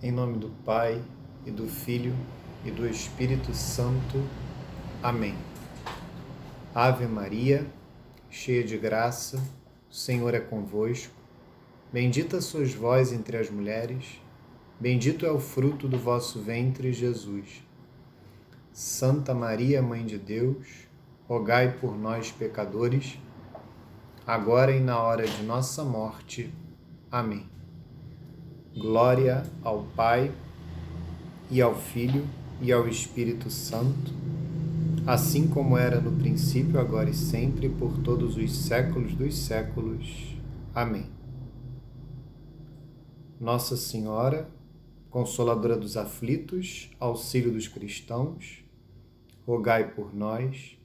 Em nome do Pai, e do Filho, e do Espírito Santo. Amém. Ave Maria, cheia de graça, o Senhor é convosco. Bendita sois vós entre as mulheres, bendito é o fruto do vosso ventre, Jesus. Santa Maria, Mãe de Deus, rogai por nós, pecadores, agora e na hora de nossa morte. Amém. Glória ao Pai, e ao Filho, e ao Espírito Santo, assim como era no princípio, agora e sempre, por todos os séculos dos séculos. Amém. Nossa Senhora, Consoladora dos aflitos, auxílio dos cristãos, rogai por nós.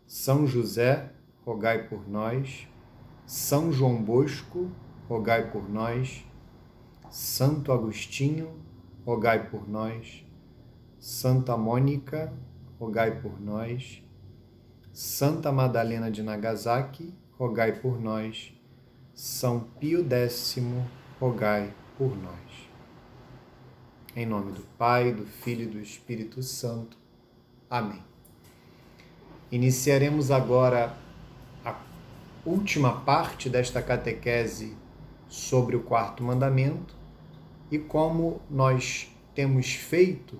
São José, rogai por nós. São João Bosco, rogai por nós. Santo Agostinho, rogai por nós. Santa Mônica, rogai por nós. Santa Madalena de Nagasaki, rogai por nós. São Pio X, rogai por nós. Em nome do Pai, do Filho e do Espírito Santo. Amém. Iniciaremos agora a última parte desta catequese sobre o quarto mandamento e como nós temos feito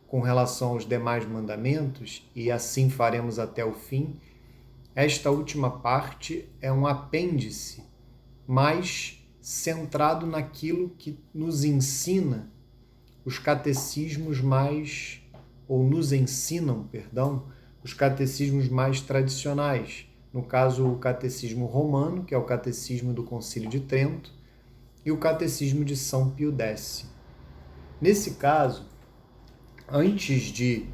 com relação aos demais mandamentos, e assim faremos até o fim, esta última parte é um apêndice mais centrado naquilo que nos ensina os catecismos mais, ou nos ensinam, perdão, os catecismos mais tradicionais. No caso, o catecismo romano, que é o catecismo do Concílio de Trento, e o catecismo de São Pio X. Nesse caso, antes de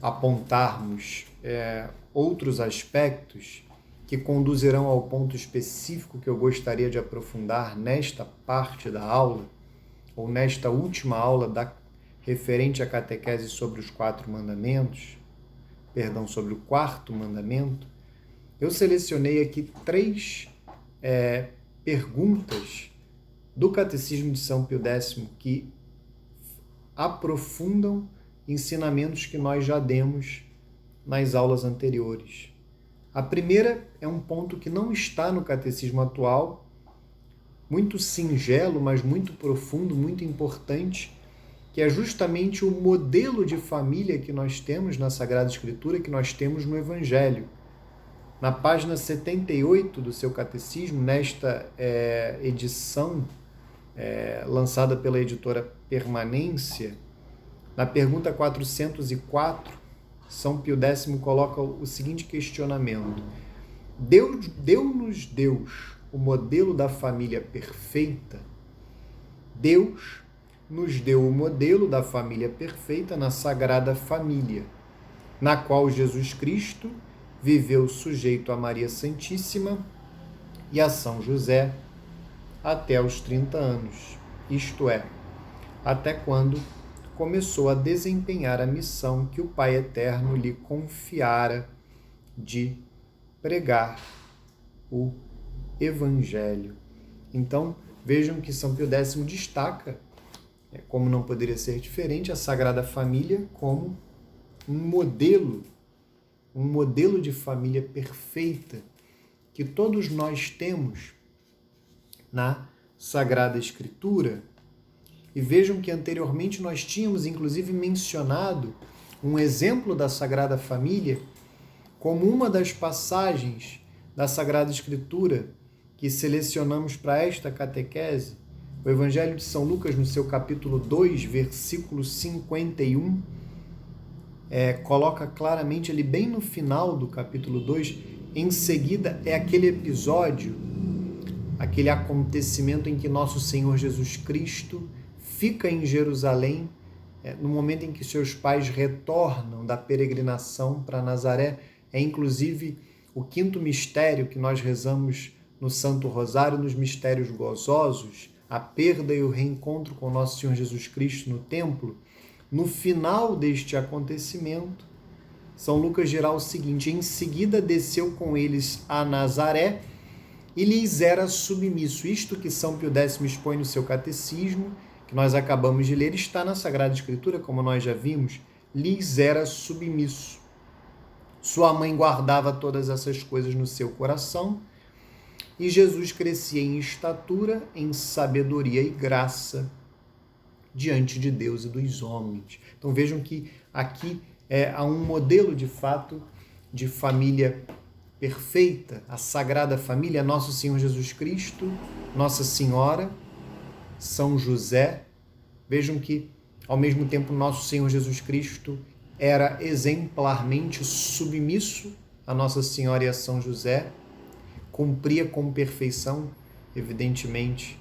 apontarmos outros aspectos que conduzirão ao ponto específico que eu gostaria de aprofundar nesta parte da aula, ou nesta última aula referente à catequese sobre os sobre o quarto mandamento, eu selecionei aqui 3 perguntas do Catecismo de São Pio X que aprofundam ensinamentos que nós já demos nas aulas anteriores. A primeira é um ponto que não está no catecismo atual, muito singelo, mas muito profundo, muito importante, que é justamente o modelo de família que nós temos na Sagrada Escritura, que nós temos no Evangelho. Na página 78 do seu catecismo, nesta edição lançada pela editora Permanência, na pergunta 404, São Pio X coloca o seguinte questionamento: Deu-nos Deus o modelo da família perfeita? Deus nos deu o modelo da família perfeita na Sagrada Família, na qual Jesus Cristo viveu sujeito a Maria Santíssima e a São José até os 30 anos, isto é, até quando começou a desempenhar a missão que o Pai Eterno lhe confiara de pregar o Evangelho. Então, vejam que São Pio X destaca, como não poderia ser diferente, a Sagrada Família como um modelo de família perfeita que todos nós temos na Sagrada Escritura. E vejam que anteriormente nós tínhamos inclusive mencionado um exemplo da Sagrada Família como uma das passagens da Sagrada Escritura que selecionamos para esta catequese. O Evangelho de São Lucas, no seu capítulo 2, versículo 51, coloca claramente ali bem no final do capítulo 2, em seguida é aquele episódio, aquele acontecimento em que nosso Senhor Jesus Cristo fica em Jerusalém, no momento em que seus pais retornam da peregrinação para Nazaré. É inclusive o 5º mistério que nós rezamos no Santo Rosário, nos mistérios gozosos, a perda e o reencontro com nosso Senhor Jesus Cristo no templo. No final deste acontecimento, São Lucas dirá o seguinte: em seguida desceu com eles a Nazaré e lhes era submisso. Isto que São Pio X expõe no seu catecismo que nós acabamos de ler está na Sagrada Escritura, como nós já vimos, lhes era submisso. Sua mãe guardava todas essas coisas no seu coração e Jesus crescia em estatura, em sabedoria e graça diante de Deus e dos homens. Então vejam que aqui há um modelo de fato de família perfeita, a Sagrada Família, Nosso Senhor Jesus Cristo, Nossa Senhora, São José. Vejam que, ao mesmo tempo, Nosso Senhor Jesus Cristo era exemplarmente submisso a Nossa Senhora e a São José, cumpria com perfeição, evidentemente,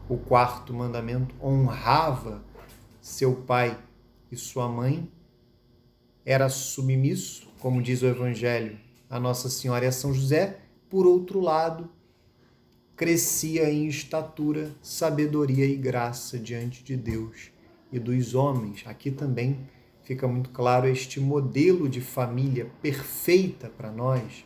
o quarto mandamento, honrava seu pai e sua mãe, era submisso, como diz o Evangelho, a Nossa Senhora e a São José. Por outro lado, crescia em estatura, sabedoria e graça diante de Deus e dos homens. Aqui também fica muito claro este modelo de família perfeita para nós.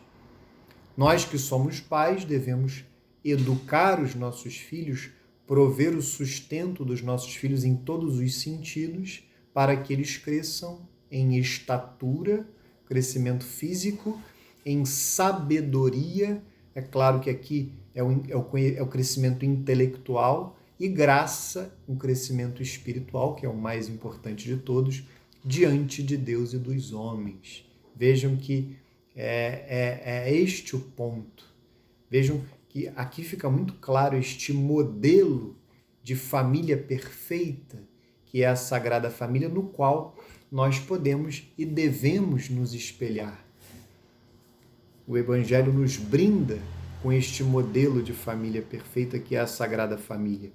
Nós que somos pais devemos educar os nossos filhos, prover o sustento dos nossos filhos em todos os sentidos, para que eles cresçam em estatura, crescimento físico, em sabedoria. É claro que aqui é o crescimento intelectual, e graça, um crescimento espiritual, que é o mais importante de todos, diante de Deus e dos homens. Vejam que é este o ponto. Vejam que aqui fica muito claro este modelo de família perfeita, que é a Sagrada Família, no qual nós podemos e devemos nos espelhar. O Evangelho nos brinda com este modelo de família perfeita, que é a Sagrada Família.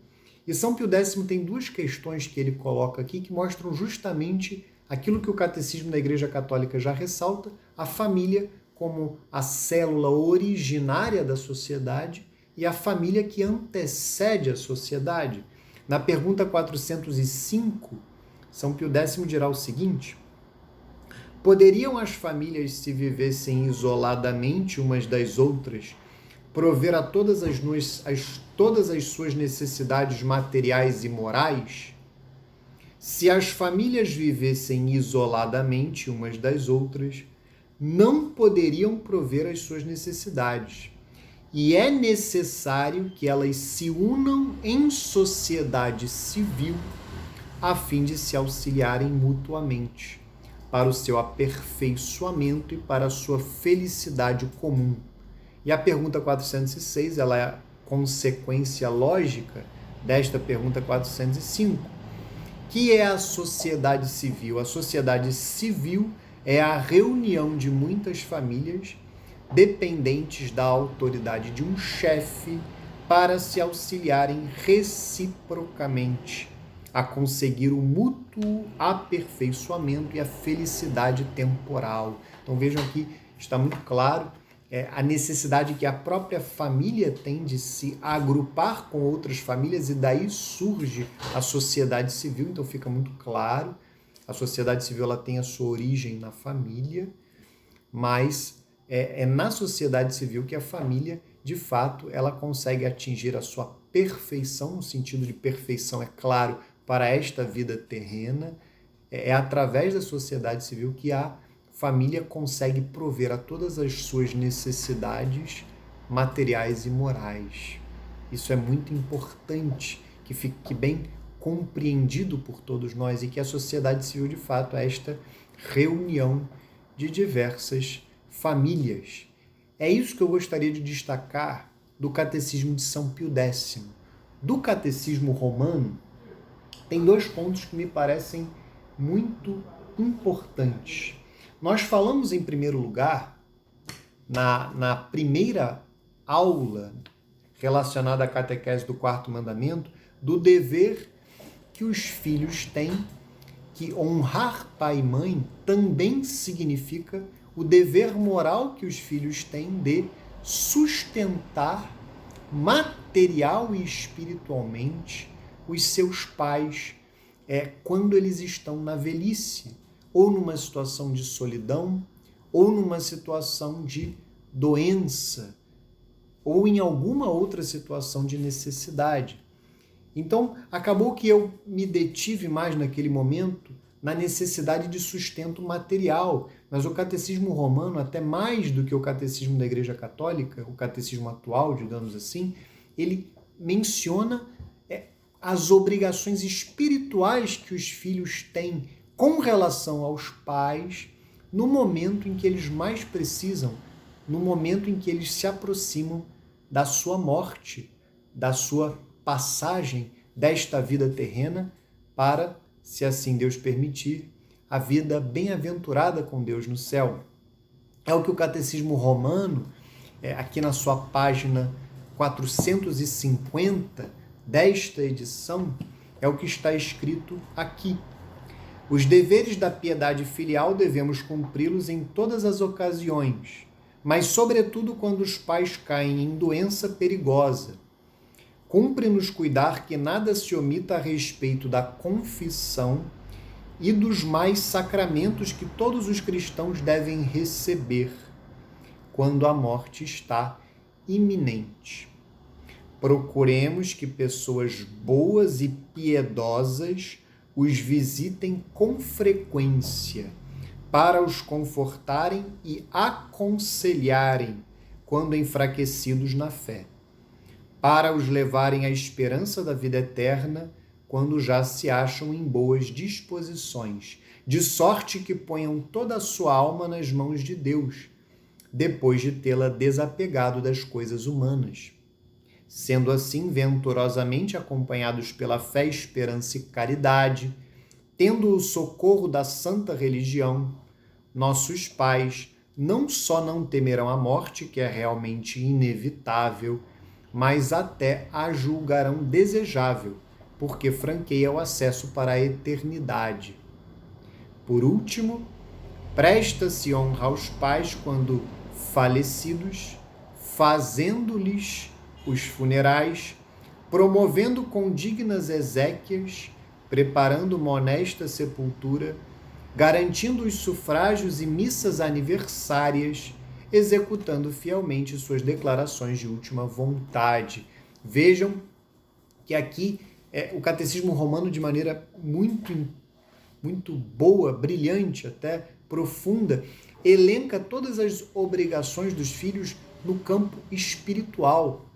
E São Pio X tem duas questões que ele coloca aqui que mostram justamente aquilo que o Catecismo da Igreja Católica já ressalta: a família como a célula originária da sociedade e a família que antecede a sociedade. Na pergunta 405, São Pio X dirá o seguinte: poderiam as famílias, se vivessem isoladamente umas das outras, prover a todas as suas necessidades materiais e morais? Se as famílias vivessem isoladamente umas das outras, não poderiam prover as suas necessidades. E é necessário que elas se unam em sociedade civil a fim de se auxiliarem mutuamente para o seu aperfeiçoamento e para a sua felicidade comum. E a pergunta 406, ela é a consequência lógica desta pergunta 405. Que é a sociedade civil? A sociedade civil é a reunião de muitas famílias dependentes da autoridade de um chefe para se auxiliarem reciprocamente a conseguir o mútuo aperfeiçoamento e a felicidade temporal. Então vejam aqui, está muito claro a necessidade que a própria família tem de se agrupar com outras famílias, e daí surge a sociedade civil. Então fica muito claro, a sociedade civil ela tem a sua origem na família, mas é na sociedade civil que a família, de fato, ela consegue atingir a sua perfeição, no sentido de perfeição, é claro, para esta vida terrena. É através da sociedade civil que a família consegue prover a todas as suas necessidades materiais e morais. Isso é muito importante, que fique bem compreendido por todos nós, e que a sociedade civil, de fato, é esta reunião de diversas famílias. É isso que eu gostaria de destacar do Catecismo de São Pio X. Do Catecismo Romano, tem dois pontos que me parecem muito importantes. Nós falamos, em primeiro lugar, na primeira aula relacionada à catequese do quarto mandamento, do dever que os filhos têm, que honrar pai e mãe também significa o dever moral que os filhos têm de sustentar material e espiritualmente os seus pais quando eles estão na velhice, ou numa situação de solidão, ou numa situação de doença, ou em alguma outra situação de necessidade. Então, acabou que eu me detive mais naquele momento na necessidade de sustento material. Mas o catecismo romano, até mais do que o catecismo da Igreja Católica, o catecismo atual, digamos assim, ele menciona as obrigações espirituais que os filhos têm com relação aos pais no momento em que eles mais precisam, no momento em que eles se aproximam da sua morte, da sua passagem desta vida terrena para, se assim Deus permitir, a vida bem-aventurada com Deus no céu. É o que o Catecismo Romano, aqui na sua página 450 desta edição, é o que está escrito aqui. Os deveres da piedade filial devemos cumpri-los em todas as ocasiões, mas sobretudo quando os pais caem em doença perigosa. Cumpre-nos cuidar que nada se omita a respeito da confissão e dos mais sacramentos que todos os cristãos devem receber quando a morte está iminente. Procuremos que pessoas boas e piedosas os visitem com frequência, para os confortarem e aconselharem quando enfraquecidos na fé, para os levarem à esperança da vida eterna quando já se acham em boas disposições, de sorte que ponham toda a sua alma nas mãos de Deus, depois de tê-la desapegado das coisas humanas. Sendo assim venturosamente acompanhados pela fé, esperança e caridade, tendo o socorro da santa religião, nossos pais não só não temerão a morte, que é realmente inevitável, mas até a julgarão desejável, porque franqueia o acesso para a eternidade. Por último, presta-se honra aos pais quando falecidos, fazendo-lhes os funerais, promovendo com dignas exéquias, preparando uma honesta sepultura, garantindo os sufrágios e missas aniversárias, executando fielmente suas declarações de última vontade. Vejam que aqui o Catecismo Romano, de maneira muito boa, brilhante, até profunda, elenca todas as obrigações dos filhos no campo espiritual.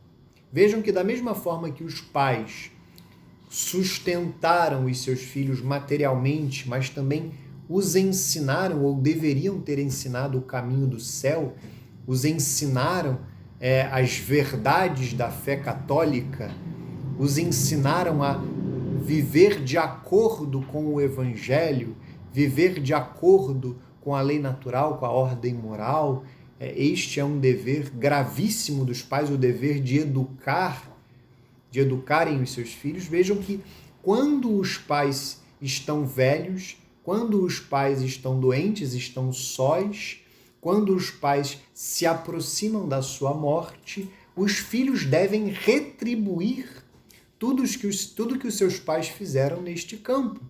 Vejam que da mesma forma que os pais sustentaram os seus filhos materialmente, mas também os ensinaram, ou deveriam ter ensinado o caminho do céu, os ensinaram as verdades da fé católica, os ensinaram a viver de acordo com o Evangelho, viver de acordo com a lei natural, com a ordem moral. Este é um dever gravíssimo dos pais, o dever de educarem os seus filhos. Vejam que quando os pais estão velhos, quando os pais estão doentes, estão sós, quando os pais se aproximam da sua morte, os filhos devem retribuir tudo que os seus pais fizeram neste campo.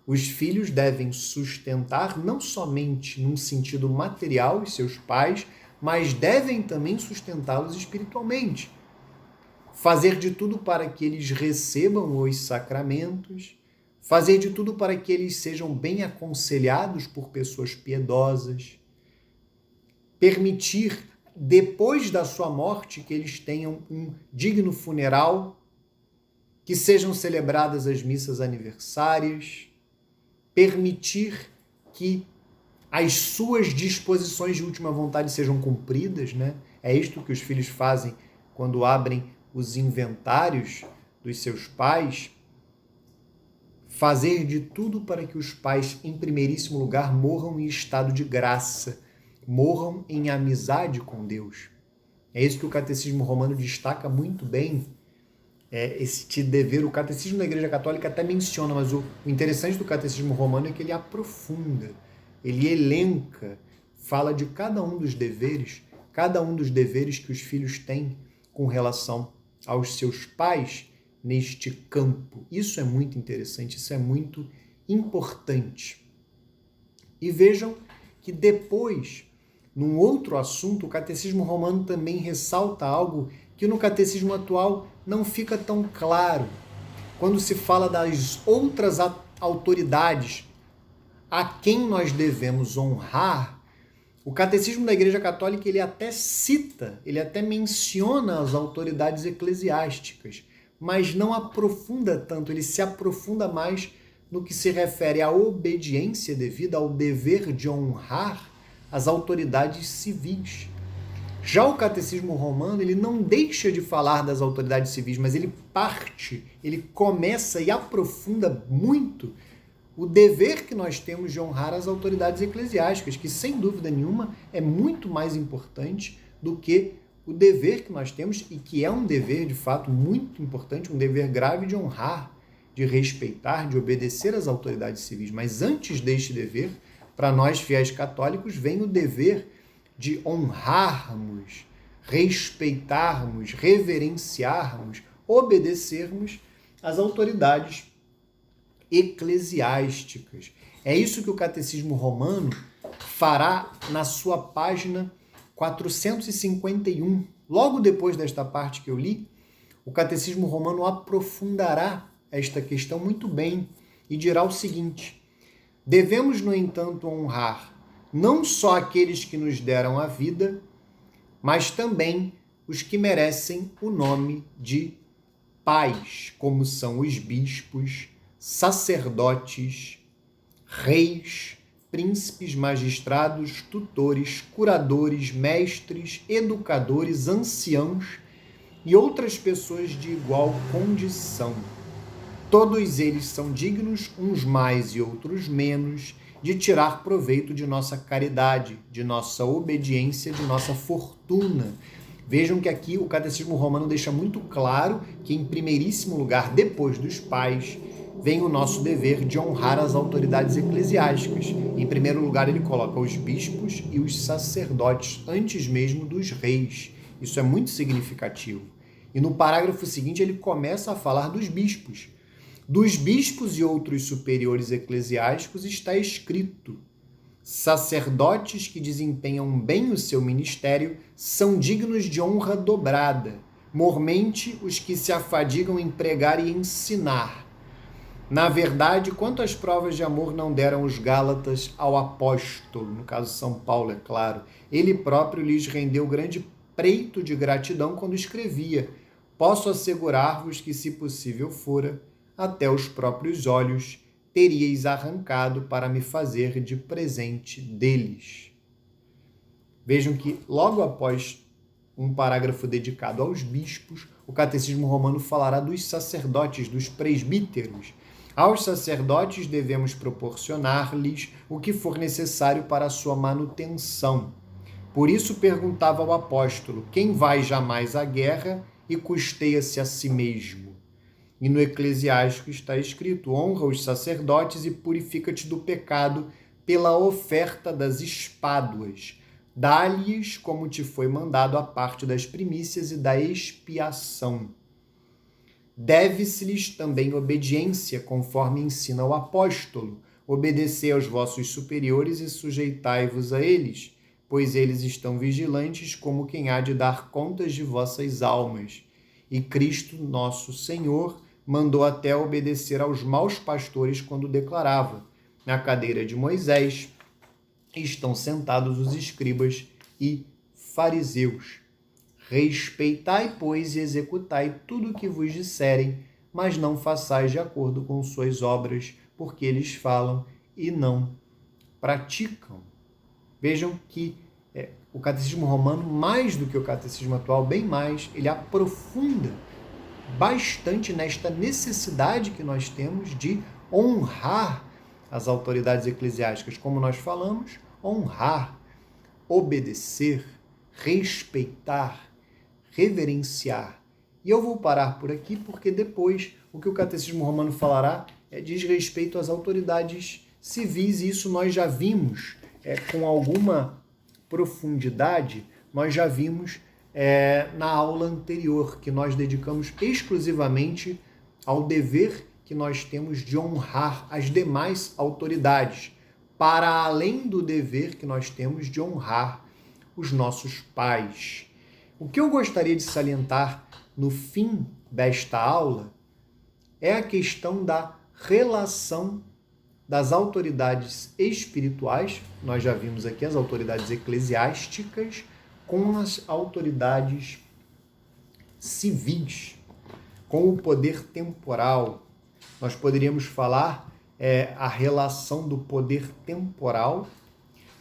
Os filhos devem sustentar não somente num sentido material os seus pais, mas devem também sustentá-los espiritualmente. Fazer de tudo para que eles recebam os sacramentos, fazer de tudo para que eles sejam bem aconselhados por pessoas piedosas, permitir, depois da sua morte, que eles tenham um digno funeral, que sejam celebradas as missas aniversárias, permitir que as suas disposições de última vontade sejam cumpridas, né? É isto que os filhos fazem quando abrem os inventários dos seus pais. Fazer de tudo para que os pais, em primeiríssimo lugar, morram em estado de graça, morram em amizade com Deus. É isso que o Catecismo Romano destaca muito bem, este dever. O Catecismo da Igreja Católica até menciona, mas o interessante do Catecismo Romano é que ele aprofunda, ele elenca, fala de cada um dos deveres que os filhos têm com relação aos seus pais neste campo. Isso é muito interessante, isso é muito importante. E vejam que depois, num outro assunto, o Catecismo Romano também ressalta algo que no catecismo atual não fica tão claro. Quando se fala das outras autoridades a quem nós devemos honrar, o catecismo da Igreja Católica ele até cita, ele até menciona as autoridades eclesiásticas, mas não aprofunda tanto, ele se aprofunda mais no que se refere à obediência devida ao dever de honrar as autoridades civis. Já o Catecismo Romano, ele não deixa de falar das autoridades civis, mas ele começa e aprofunda muito o dever que nós temos de honrar as autoridades eclesiásticas, que sem dúvida nenhuma é muito mais importante do que o dever que nós temos, e que é um dever de fato muito importante, um dever grave de honrar, de respeitar, de obedecer às autoridades civis. Mas antes deste dever, para nós fiéis católicos, vem o dever de honrarmos, respeitarmos, reverenciarmos, obedecermos às autoridades eclesiásticas. É isso que o Catecismo Romano fará na sua página 451. Logo depois desta parte que eu li, o Catecismo Romano aprofundará esta questão muito bem e dirá o seguinte: devemos, no entanto, honrar não só aqueles que nos deram a vida, mas também os que merecem o nome de pais, como são os bispos, sacerdotes, reis, príncipes, magistrados, tutores, curadores, mestres, educadores, anciãos e outras pessoas de igual condição. Todos eles são dignos, uns mais e outros menos, de tirar proveito de nossa caridade, de nossa obediência, de nossa fortuna. Vejam que aqui o Catecismo Romano deixa muito claro que, em primeiríssimo lugar, depois dos pais, vem o nosso dever de honrar as autoridades eclesiásticas. Em primeiro lugar, ele coloca os bispos e os sacerdotes, antes mesmo dos reis. Isso é muito significativo. E no parágrafo seguinte, ele começa a falar dos bispos. Dos bispos e outros superiores eclesiásticos está escrito: sacerdotes que desempenham bem o seu ministério são dignos de honra dobrada, mormente os que se afadigam em pregar e ensinar. Na verdade, quantas provas de amor não deram os Gálatas ao apóstolo, no caso São Paulo, é claro. Ele próprio lhes rendeu grande preito de gratidão quando escrevia: posso assegurar-vos que, se possível fora, até os próprios olhos teríeis arrancado para me fazer de presente deles. Vejam que logo após um parágrafo dedicado aos bispos, o Catecismo Romano falará dos sacerdotes, dos presbíteros. Aos sacerdotes devemos proporcionar-lhes o que for necessário para a sua manutenção. Por isso perguntava ao apóstolo: quem vai jamais à guerra e custeia-se a si mesmo? E no Eclesiástico está escrito: honra os sacerdotes e purifica-te do pecado pela oferta das espáduas. Dá-lhes como te foi mandado a parte das primícias e da expiação. Deve-se-lhes também obediência, conforme ensina o apóstolo. Obedecei aos vossos superiores e sujeitai-vos a eles, pois eles estão vigilantes como quem há de dar contas de vossas almas. E Cristo, nosso Senhor, mandou até obedecer aos maus pastores quando declarava: na cadeira de Moisés estão sentados os escribas e fariseus. Respeitai, pois, e executai tudo o que vos disserem, mas não façais de acordo com suas obras, porque eles falam e não praticam. Vejam que o Catecismo Romano, mais do que o Catecismo atual, bem mais, ele aprofunda bastante nesta necessidade que nós temos de honrar as autoridades eclesiásticas. Como nós falamos, honrar, obedecer, respeitar, reverenciar. E eu vou parar por aqui, porque depois o que o Catecismo Romano falará diz respeito às autoridades civis, e isso nós já vimos com alguma profundidade, nós já vimos na aula anterior, que nós dedicamos exclusivamente ao dever que nós temos de honrar as demais autoridades, para além do dever que nós temos de honrar os nossos pais. O que eu gostaria de salientar no fim desta aula é a questão da relação das autoridades espirituais, nós já vimos aqui as autoridades eclesiásticas, com as autoridades civis, com o poder temporal. Nós poderíamos falar a relação do poder temporal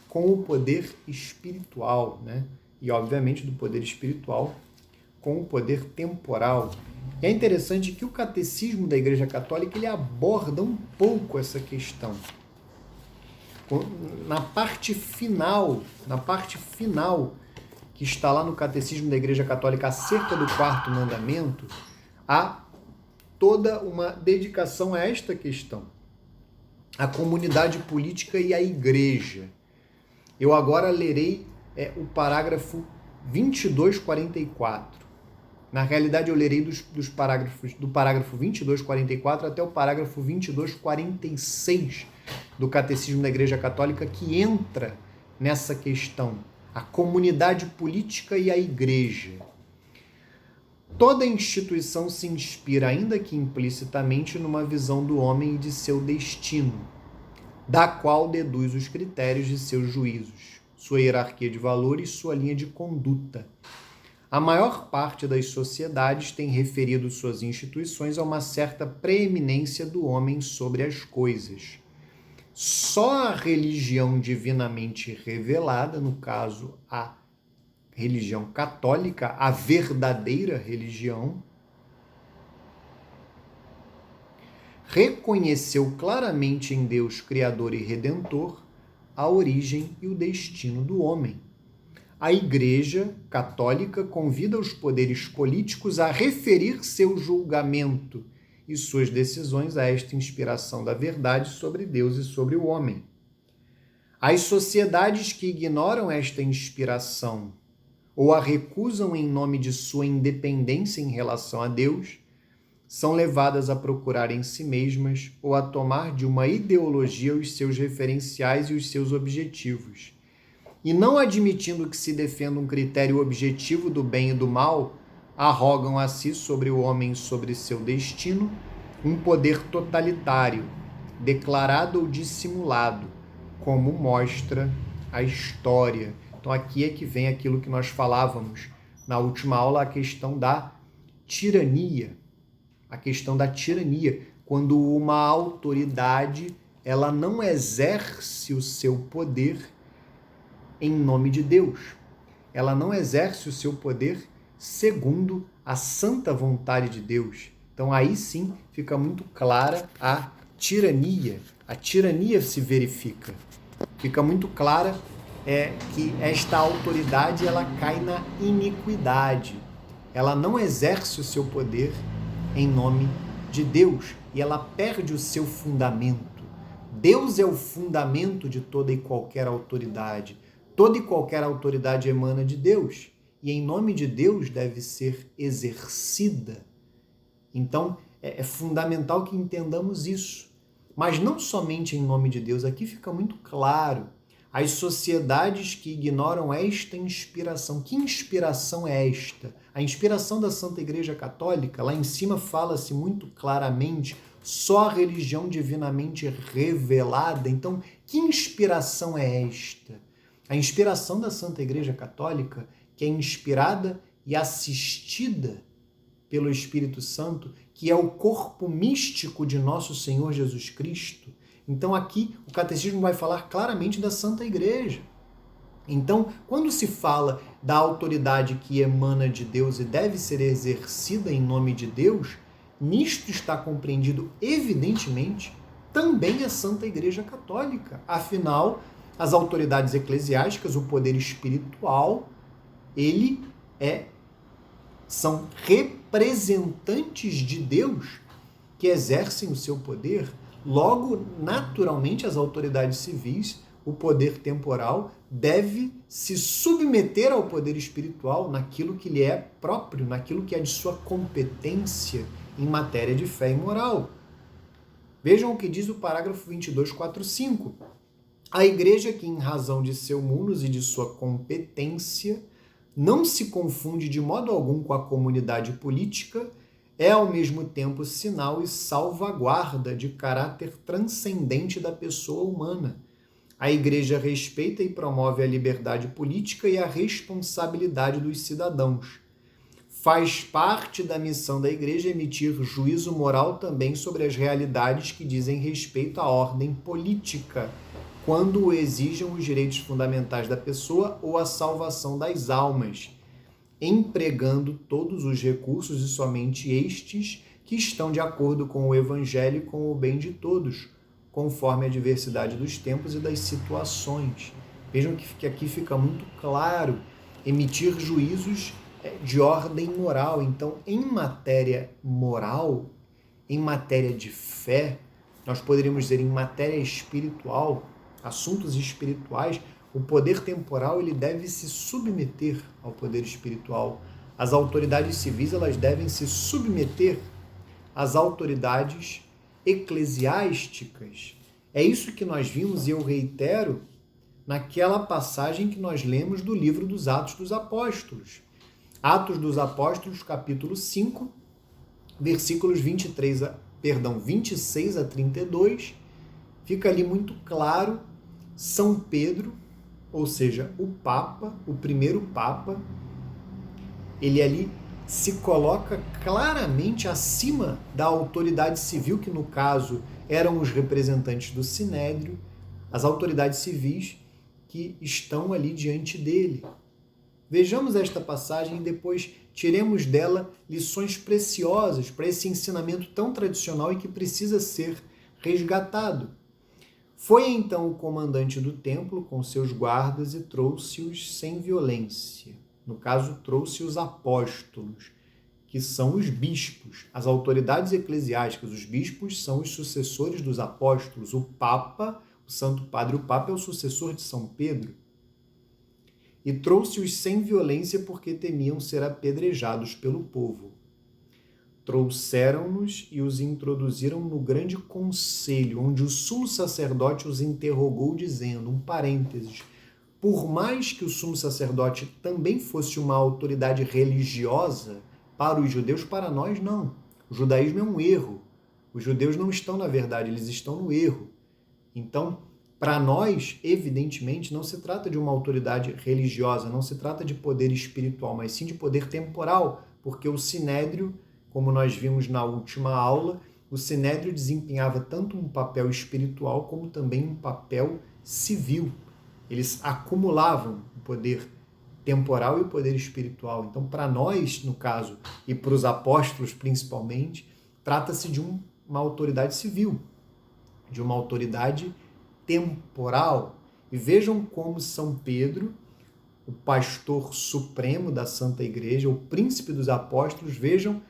com o poder espiritual, né? E, obviamente, do poder espiritual com o poder temporal. É interessante que o Catecismo da Igreja Católica ele aborda um pouco essa questão. Na parte final que está lá no Catecismo da Igreja Católica acerca do quarto mandamento, há toda uma dedicação a esta questão, a comunidade política e a igreja. Eu agora lerei o parágrafo 2244. Na realidade, eu lerei do parágrafo 2244 até o parágrafo 2246 do Catecismo da Igreja Católica, que entra nessa questão, a comunidade política e a igreja. Toda instituição se inspira, ainda que implicitamente, numa visão do homem e de seu destino, da qual deduz os critérios de seus juízos, sua hierarquia de valores, sua linha de conduta. A maior parte das sociedades tem referido suas instituições a uma certa preeminência do homem sobre as coisas. Só a religião divinamente revelada, no caso a religião católica, a verdadeira religião, reconheceu claramente em Deus Criador e Redentor a origem e o destino do homem. A Igreja Católica convida os poderes políticos a referir seu julgamento e suas decisões a esta inspiração da verdade sobre Deus e sobre o homem. As sociedades que ignoram esta inspiração ou a recusam em nome de sua independência em relação a Deus, são levadas a procurar em si mesmas ou a tomar de uma ideologia os seus referenciais e os seus objetivos. E não admitindo que se defenda um critério objetivo do bem e do mal, arrogam a si sobre o homem e sobre seu destino um poder totalitário, declarado ou dissimulado, como mostra a história. Então aqui é que vem aquilo que nós falávamos na última aula, a questão da tirania. A questão da tirania, quando uma autoridade ela não exerce o seu poder em nome de Deus. Ela não exerce o seu poder segundo a santa vontade de Deus. Então aí sim fica muito clara a tirania. A tirania se verifica. Fica muito clara que esta autoridade ela cai na iniquidade. Ela não exerce o seu poder em nome de Deus e ela perde o seu fundamento. Deus é o fundamento de toda e qualquer autoridade. Toda e qualquer autoridade emana de Deus e em nome de Deus deve ser exercida. Então, é fundamental que entendamos isso. Mas não somente em nome de Deus, aqui fica muito claro. As sociedades que ignoram esta inspiração. Que inspiração é esta? A inspiração da Santa Igreja Católica, lá em cima fala-se muito claramente, só a religião divinamente revelada. Então, que inspiração é esta? A inspiração da Santa Igreja Católica, que é inspirada e assistida pelo Espírito Santo, que é o corpo místico de nosso Senhor Jesus Cristo. Então aqui o Catecismo vai falar claramente da Santa Igreja. Então, quando se fala da autoridade que emana de Deus e deve ser exercida em nome de Deus, nisto está compreendido, evidentemente, também a Santa Igreja Católica. Afinal, as autoridades eclesiásticas, o poder espiritual, são representantes de Deus que exercem o seu poder. Logo, naturalmente, as autoridades civis, o poder temporal, deve se submeter ao poder espiritual naquilo que lhe é próprio, naquilo que é de sua competência em matéria de fé e moral. Vejam o que diz o parágrafo 2245. A Igreja que, em razão de seu munus e de sua competência, não se confunde de modo algum com a comunidade política, é ao mesmo tempo sinal e salvaguarda de caráter transcendente da pessoa humana. A Igreja respeita e promove a liberdade política e a responsabilidade dos cidadãos. Faz parte da missão da Igreja emitir juízo moral também sobre as realidades que dizem respeito à ordem política, quando o exijam os direitos fundamentais da pessoa ou a salvação das almas, empregando todos os recursos e somente estes que estão de acordo com o Evangelho e com o bem de todos, conforme a diversidade dos tempos e das situações. Vejam que aqui fica muito claro, emitir juízos de ordem moral. Então, em matéria moral, em matéria de fé, nós poderíamos dizer em matéria espiritual, assuntos espirituais, o poder temporal ele deve se submeter ao poder espiritual. As autoridades civis elas devem se submeter às autoridades eclesiásticas. É isso que nós vimos, e eu reitero, naquela passagem que nós lemos do livro dos Atos dos Apóstolos. Atos dos Apóstolos, capítulo 5, versículos 26 a 32, fica ali muito claro, São Pedro, ou seja, o Papa, o primeiro Papa, ele ali se coloca claramente acima da autoridade civil, que no caso eram os representantes do Sinédrio, as autoridades civis que estão ali diante dele. Vejamos esta passagem e depois tiremos dela lições preciosas para esse ensinamento tão tradicional e que precisa ser resgatado. Foi então o comandante do templo com seus guardas e trouxe-os sem violência. No caso, trouxe os apóstolos, que são os bispos, as autoridades eclesiásticas. Os bispos são os sucessores dos apóstolos. O Papa, o Santo Padre, o Papa é o sucessor de São Pedro. E trouxe-os sem violência porque temiam ser apedrejados pelo povo. Trouxeram-nos e os introduziram no grande conselho, onde o sumo sacerdote os interrogou, dizendo, um parênteses, por mais que o sumo sacerdote também fosse uma autoridade religiosa, para os judeus, para nós não. O judaísmo é um erro. Os judeus não estão na verdade, eles estão no erro. Então, para nós, evidentemente, não se trata de uma autoridade religiosa, não se trata de poder espiritual, mas sim de poder temporal, porque o Sinédrio, como nós vimos na última aula, o Sinédrio desempenhava tanto um papel espiritual como também um papel civil. Eles acumulavam o poder temporal e o poder espiritual. Então, para nós, no caso, e para os apóstolos principalmente, trata-se de uma autoridade civil, de uma autoridade temporal. E vejam como São Pedro, o pastor supremo da Santa Igreja, o príncipe dos apóstolos, vejam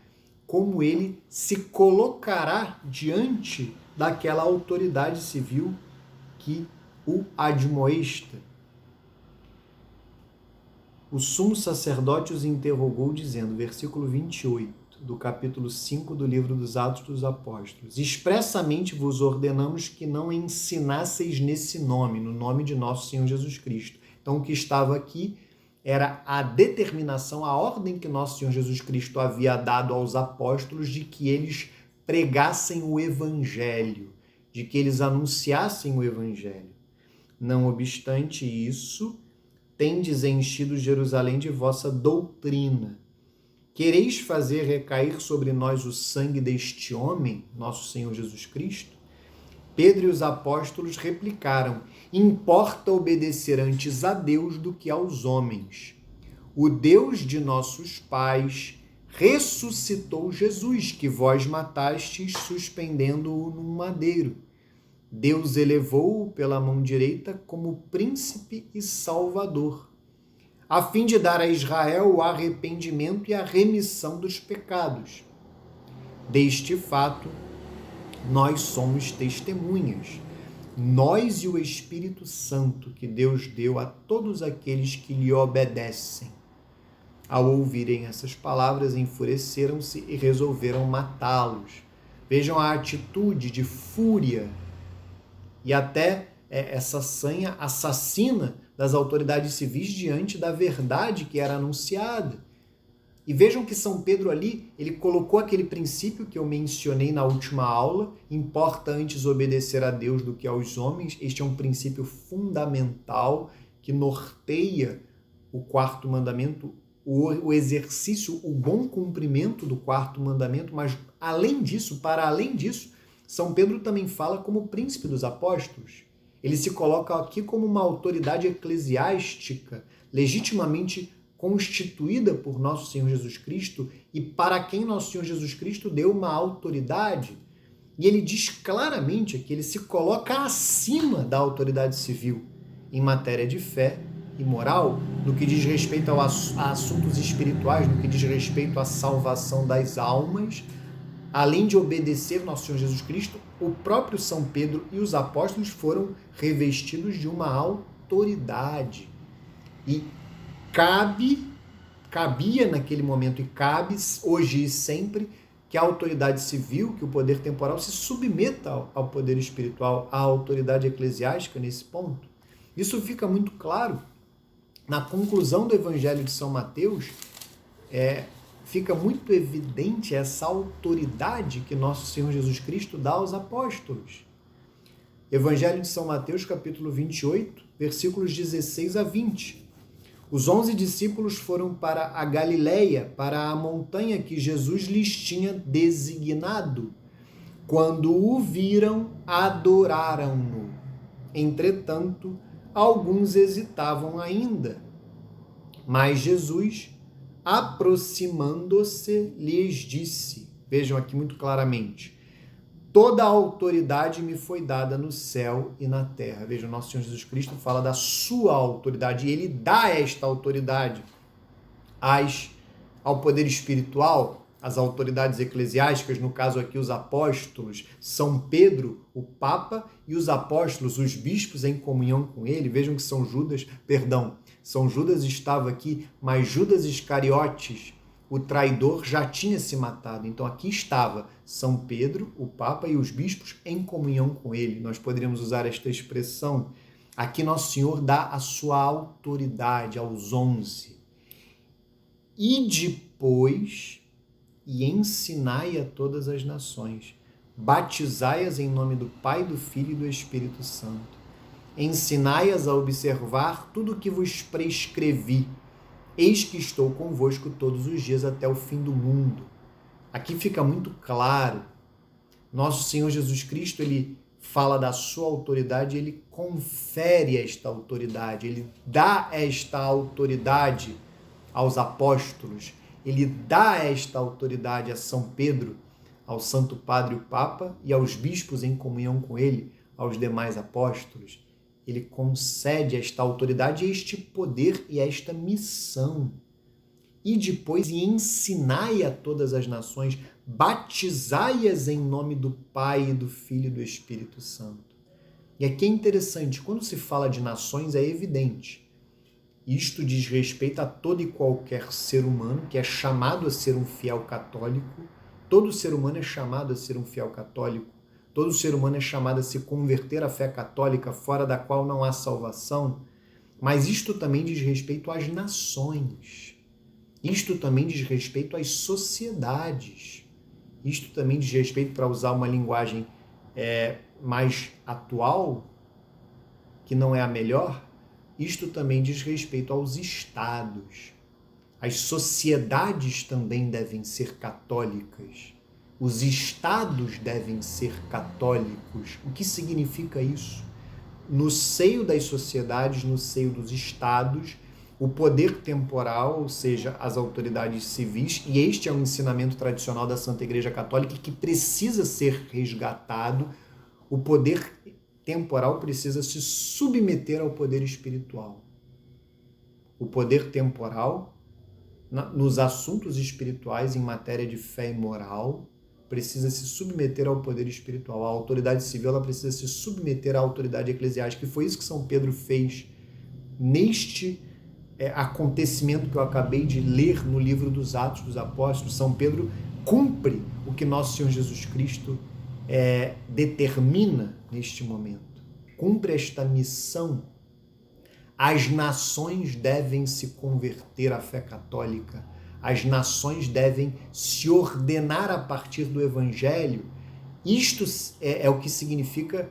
como ele se colocará diante daquela autoridade civil que o admoesta. O sumo sacerdote os interrogou, dizendo, versículo 28, do capítulo 5 do livro dos Atos dos Apóstolos, expressamente vos ordenamos que não ensinasseis nesse nome, no nome de nosso Senhor Jesus Cristo. Então, o que estava aqui era a determinação, a ordem que nosso Senhor Jesus Cristo havia dado aos apóstolos de que eles pregassem o Evangelho, de que eles anunciassem o Evangelho. Não obstante isso, tendes enchido Jerusalém de vossa doutrina. Quereis fazer recair sobre nós o sangue deste homem, nosso Senhor Jesus Cristo? Pedro e os apóstolos replicaram, importa obedecer antes a Deus do que aos homens. O Deus de nossos pais ressuscitou Jesus, que vós matastes, suspendendo-o num madeiro. Deus elevou-o pela mão direita como príncipe e salvador, a fim de dar a Israel o arrependimento e a remissão dos pecados. Deste fato, nós somos testemunhas, nós e o Espírito Santo que Deus deu a todos aqueles que lhe obedecem. Ao ouvirem essas palavras, enfureceram-se e resolveram matá-los. Vejam a atitude de fúria e até essa sanha assassina das autoridades civis diante da verdade que era anunciada. E vejam que São Pedro ali, ele colocou aquele princípio que eu mencionei na última aula: importa antes obedecer a Deus do que aos homens. Este é um princípio fundamental que norteia o quarto mandamento, o exercício, o bom cumprimento do quarto mandamento. Mas além disso, para além disso, São Pedro também fala como príncipe dos apóstolos. Ele se coloca aqui como uma autoridade eclesiástica, legitimamente constituída por Nosso Senhor Jesus Cristo e para quem Nosso Senhor Jesus Cristo deu uma autoridade. E ele diz claramente que ele se coloca acima da autoridade civil em matéria de fé e moral, no que diz respeito a assuntos espirituais, no que diz respeito à salvação das almas. Além de obedecer Nosso Senhor Jesus Cristo, o próprio São Pedro e os apóstolos foram revestidos de uma autoridade. E cabia naquele momento, e cabe hoje e sempre, que a autoridade civil, que o poder temporal se submeta ao poder espiritual, à autoridade eclesiástica nesse ponto. Isso fica muito claro na conclusão do Evangelho de São Mateus. Fica muito evidente essa autoridade que Nosso Senhor Jesus Cristo dá aos apóstolos. Evangelho de São Mateus, capítulo 28, versículos 16 a 20. Os 11 discípulos foram para a Galileia, para a montanha que Jesus lhes tinha designado. Quando o viram, adoraram-no. Entretanto, alguns hesitavam ainda. Mas Jesus, aproximando-se, lhes disse, vejam aqui muito claramente: toda a autoridade me foi dada no céu e na terra. Vejam, Nosso Senhor Jesus Cristo fala da sua autoridade, e ele dá esta autoridade ao poder espiritual, às autoridades eclesiásticas, no caso aqui os apóstolos, São Pedro, o Papa, e os apóstolos, os bispos em comunhão com ele. Vejam que São Judas estava aqui, mas Judas Iscariotes, o traidor, já tinha se matado. Então aqui estava São Pedro, o Papa, e os bispos em comunhão com ele. Nós poderíamos usar esta expressão. Aqui Nosso Senhor dá a sua autoridade aos 11. E depois, e ensinai a todas as nações, batizai-as em nome do Pai, do Filho e do Espírito Santo. Ensinai-as a observar tudo o que vos prescrevi. Eis que estou convosco todos os dias até o fim do mundo. Aqui fica muito claro. Nosso Senhor Jesus Cristo, ele fala da sua autoridade, ele confere esta autoridade, ele dá esta autoridade aos apóstolos, ele dá esta autoridade a São Pedro, ao Santo Padre, o Papa, e aos bispos em comunhão com ele, aos demais apóstolos. Ele concede esta autoridade, este poder e esta missão. E depois, e ensinai a todas as nações, batizai-as em nome do Pai, e do Filho e do Espírito Santo. E aqui é interessante, quando se fala de nações, é evidente. Isto diz respeito a todo e qualquer ser humano que é chamado a ser um fiel católico. Todo ser humano é chamado a ser um fiel católico. Todo ser humano é chamado a se converter à fé católica, fora da qual não há salvação. Mas isto também diz respeito às nações. Isto também diz respeito às sociedades. Isto também diz respeito, para usar uma linguagem mais atual, que não é a melhor, isto também diz respeito aos estados. As sociedades também devem ser católicas. Os estados devem ser católicos. O que significa isso? No seio das sociedades, no seio dos estados, o poder temporal, ou seja, as autoridades civis, e este é um ensinamento tradicional da Santa Igreja Católica que precisa ser resgatado, o poder temporal precisa se submeter ao poder espiritual. O poder temporal, nos assuntos espirituais, em matéria de fé e moral, precisa se submeter ao poder espiritual. A autoridade civil, ela precisa se submeter à autoridade eclesiástica. E foi isso que São Pedro fez neste acontecimento que eu acabei de ler no livro dos Atos dos Apóstolos. São Pedro cumpre o que Nosso Senhor Jesus Cristo determina neste momento. Cumpre esta missão. As nações devem se converter à fé católica. As nações devem se ordenar a partir do Evangelho. Isto é o que significa,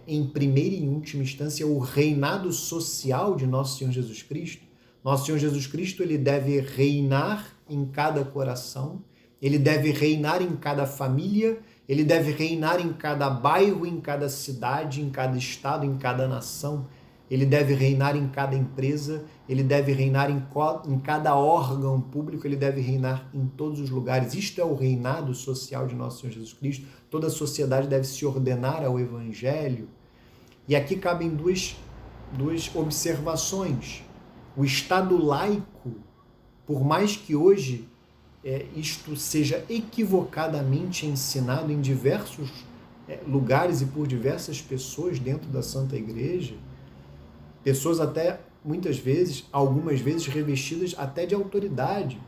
em primeira e última instância, o reinado social de Nosso Senhor Jesus Cristo. Nosso Senhor Jesus Cristo, ele deve reinar em cada coração, ele deve reinar em cada família, ele deve reinar em cada bairro, em cada cidade, em cada estado, em cada nação. Ele deve reinar em cada empresa, ele deve reinar em cada órgão público, ele deve reinar em todos os lugares. Isto é o reinado social de Nosso Senhor Jesus Cristo. Toda a sociedade deve se ordenar ao Evangelho. E aqui cabem duas observações. O Estado laico, por mais que hoje isto seja equivocadamente ensinado em diversos lugares e por diversas pessoas dentro da Santa Igreja, pessoas até, muitas vezes, algumas vezes revestidas até de autoridade,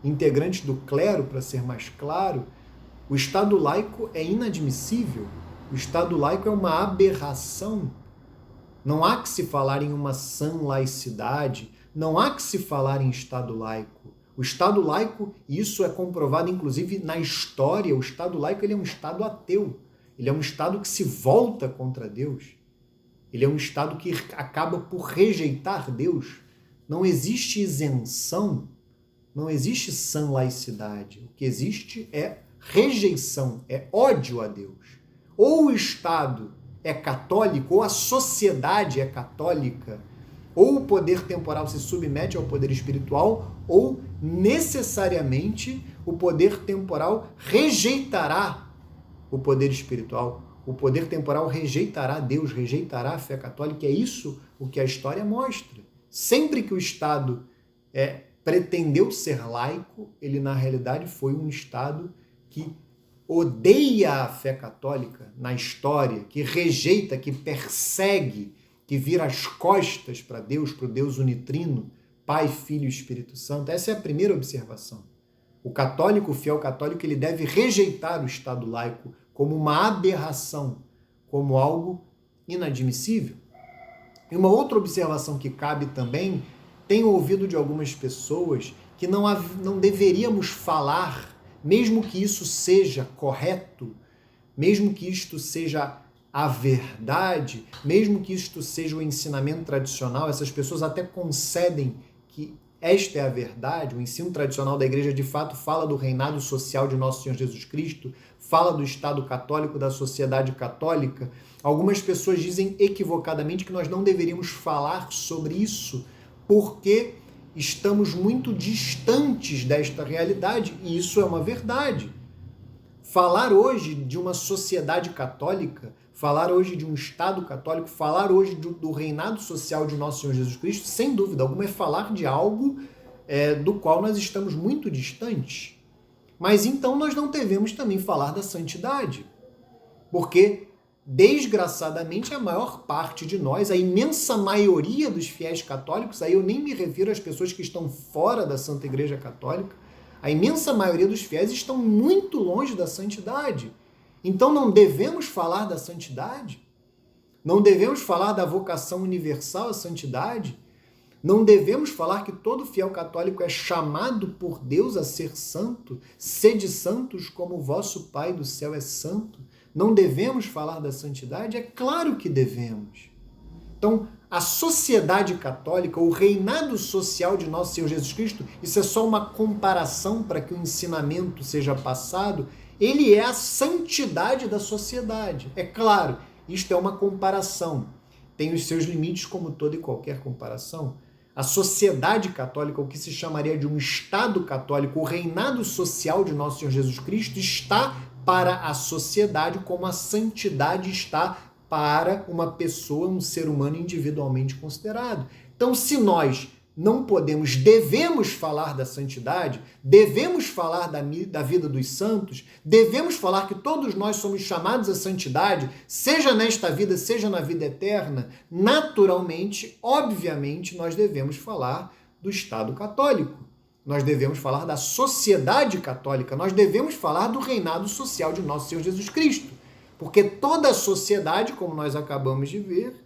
integrantes do clero, para ser mais claro, o Estado laico é inadmissível. O Estado laico é uma aberração. Não há que se falar em uma sã laicidade, não há que se falar em Estado laico. O Estado laico, e isso é comprovado inclusive na história, o Estado laico ele é um Estado ateu. Ele é um Estado que se volta contra Deus. Ele é um Estado que acaba por rejeitar Deus. Não existe isenção, não existe sã laicidade. O que existe é rejeição, é ódio a Deus. Ou o Estado é católico, ou a sociedade é católica, ou o poder temporal se submete ao poder espiritual, ou necessariamente o poder temporal rejeitará o poder espiritual. O poder temporal rejeitará Deus, rejeitará a fé católica. É isso o que a história mostra. Sempre que o Estado pretendeu ser laico, ele na realidade foi um Estado que odeia a fé católica na história, que rejeita, que persegue, que vira as costas para Deus, para o Deus unitrino, Pai, Filho e Espírito Santo. Essa é a primeira observação. O católico, o fiel católico, ele deve rejeitar o Estado laico como uma aberração, como algo inadmissível. E uma outra observação que cabe também, tenho ouvido de algumas pessoas que não deveríamos falar, mesmo que isso seja correto, mesmo que isto seja a verdade, mesmo que isto seja o ensinamento tradicional, essas pessoas até concedem que esta é a verdade, o ensino tradicional da igreja de fato fala do reinado social de Nosso Senhor Jesus Cristo, fala do Estado católico, da sociedade católica. Algumas pessoas dizem equivocadamente que nós não deveríamos falar sobre isso porque estamos muito distantes desta realidade, e isso é uma verdade. Falar hoje de uma sociedade católica, falar hoje de um Estado católico, falar hoje do reinado social de Nosso Senhor Jesus Cristo, sem dúvida alguma, é falar de algo do qual nós estamos muito distantes. Mas então nós não devemos também falar da santidade, porque, desgraçadamente, a maior parte de nós, a imensa maioria dos fiéis católicos, aí eu nem me refiro às pessoas que estão fora da Santa Igreja Católica, a imensa maioria dos fiéis estão muito longe da santidade. Então não devemos falar da santidade? Não devemos falar da vocação universal à santidade? Não devemos falar que todo fiel católico é chamado por Deus a ser santo? Sede santos como o vosso Pai do céu é santo? Não devemos falar da santidade? É claro que devemos. Então, a sociedade católica, o reinado social de Nosso Senhor Jesus Cristo, isso é só uma comparação para que o ensinamento seja passado, ele é a santidade da sociedade. É claro, isto é uma comparação. Tem os seus limites, como toda e qualquer comparação. A sociedade católica, o que se chamaria de um Estado católico, o reinado social de Nosso Senhor Jesus Cristo, está para a sociedade como a santidade está para uma pessoa, um ser humano individualmente considerado. Então, se nós não podemos, devemos falar da santidade, devemos falar da vida dos santos, devemos falar que todos nós somos chamados à santidade, seja nesta vida, seja na vida eterna, naturalmente, obviamente, nós devemos falar do Estado católico. Nós devemos falar da sociedade católica, nós devemos falar do reinado social de Nosso Senhor Jesus Cristo. Porque toda a sociedade, como nós acabamos de ver,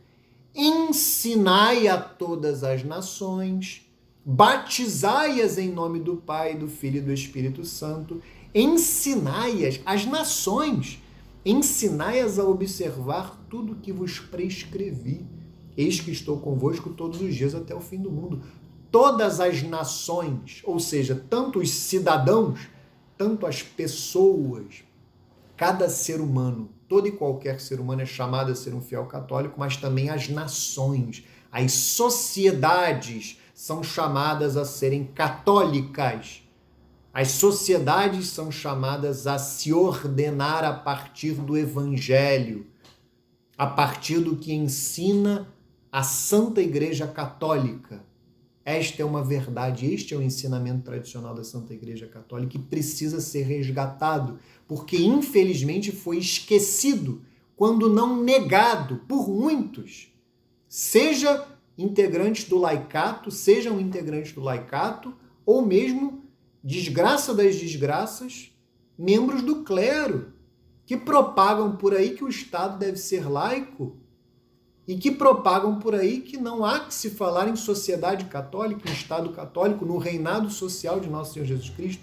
ensinai a todas as nações, batizai-as em nome do Pai, do Filho e do Espírito Santo, ensinai-as, as nações, ensinai-as a observar tudo que vos prescrevi. Eis que estou convosco todos os dias até o fim do mundo. Todas as nações, ou seja, tanto os cidadãos, tanto as pessoas, cada ser humano, todo e qualquer ser humano é chamado a ser um fiel católico, mas também as nações, as sociedades são chamadas a serem católicas. As sociedades são chamadas a se ordenar a partir do Evangelho, a partir do que ensina a Santa Igreja Católica. Esta é uma verdade, este é o ensinamento tradicional da Santa Igreja Católica e precisa ser resgatado, porque infelizmente foi esquecido, quando não negado por muitos, sejam integrantes do laicato, ou mesmo, desgraça das desgraças, membros do clero, que propagam por aí que o Estado deve ser laico, e que propagam por aí que não há que se falar em sociedade católica, em Estado católico, no reinado social de nosso Senhor Jesus Cristo.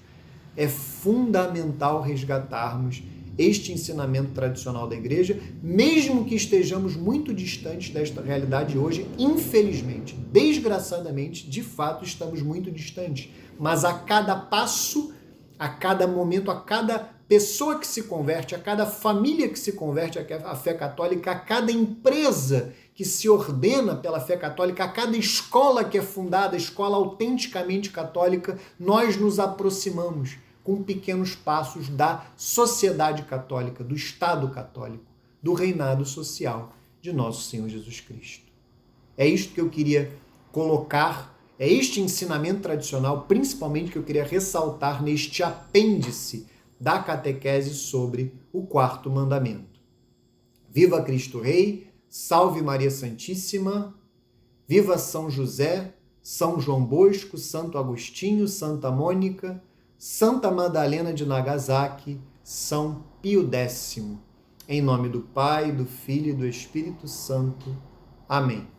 É fundamental resgatarmos este ensinamento tradicional da Igreja, mesmo que estejamos muito distantes desta realidade hoje, infelizmente, desgraçadamente, de fato estamos muito distantes. Mas a cada passo, a cada momento, a cada pessoa que se converte, a cada família que se converte à fé católica, a cada empresa que se ordena pela fé católica, a cada escola que é fundada, escola autenticamente católica, nós nos aproximamos com pequenos passos da sociedade católica, do Estado católico, do reinado social de nosso Senhor Jesus Cristo. É isto que eu queria colocar, é este ensinamento tradicional, principalmente, que eu queria ressaltar neste apêndice da catequese sobre o quarto mandamento. Viva Cristo Rei, salve Maria Santíssima, viva São José, São João Bosco, Santo Agostinho, Santa Mônica, Santa Madalena de Nagasaki, São Pio X. Em nome do Pai, do Filho e do Espírito Santo. Amém.